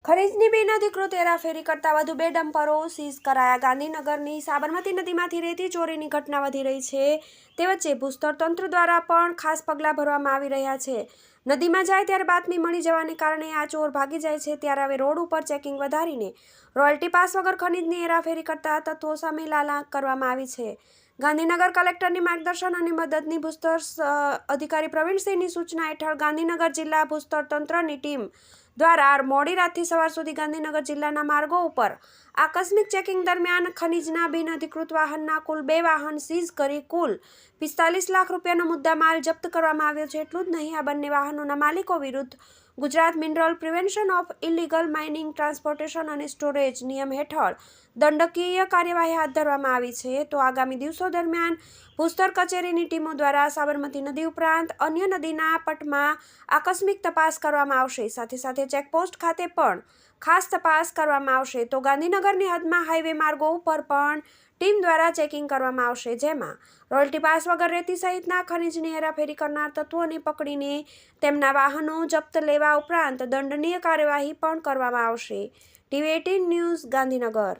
ખનીજની બિનઅધિકૃત હેરાફેરી કરતા વધુ 2 ડમ્પરો સીઝ કરાયા. ગાંધીનગરની સાબરમતી નદીમાંથી રેતી ચોરીની ઘટના વધી રહી છે. તે વચ્ચે ભૂસ્તર તંત્ર દ્વારા પણ ખાસ પગલાં ભરવામાં આવી રહ્યા છે. નદીમાં જાય ત્યારે બાતમી મળી જવાને કારણે આ ચોર ભાગી જાય છે. ત્યારે હવે રોડ ઉપર ચેકિંગ વધારીને રોયલ્ટી પાસ વગર ખનીજની હેરાફેરી કરતા તત્વો સામે લાલાંક કરવામાં આવી છે. ગાંધીનગર કલેક્ટરની માર્ગદર્શન અને મદદની ભૂસ્તર અધિકારી પ્રવીણસિંહની સૂચના હેઠળ ગાંધીનગર જિલ્લા ભૂસ્તર તંત્રની ટીમ દ્વારા મોડી રાતથી સવાર સુધી ગાંધીનગર જિલ્લાના માર્ગો ઉપર આકસ્મિક ચેકિંગ દરમિયાન ખનીજના બિનઅધિકૃત વાહનના કુલ 2 વાહન સીઝ કરી કુલ 45 લાખ રૂપિયાનો મુદ્દામાલ જપ્ત કરવામાં આવ્યો છે. એટલું જ નહીં, આ બંને વાહનોના માલિકો વિરુદ્ધ Gujarat mineral prevention of illegal mining transportation અને સ્ટોરેજ નિયમ હેઠળ દંડકીય કાર્યવાહી હાથ ધરવામાં આવી છે. તો આગામી દિવસો દરમિયાન ભૂસ્તર કચેરીની ટીમો દ્વારા સાબરમતી નદી ઉપરાંત અન્ય નદીના પટમાં આકસ્મિક તપાસ કરવામાં આવશે. સાથે સાથે ચેકપોસ્ટ ખાતે પણ ખાસ તપાસ કરવામાં આવશે. તો ગાંધીનગરની હદમાં હાઈવે માર્ગો ઉપર પણ ટીમ દ્વારા ચેકિંગ કરવામાં આવશે, જેમાં રોયલ્ટી પાસ વગર રેતી સહિતના ખનીજની હેરાફેરી કરનાર તત્વોને પકડીને તેમના વાહનો જપ્ત લેવા ઉપરાંત દંડનીય કાર્યવાહી પણ કરવામાં આવશે. TV18 news, Gandhinagar.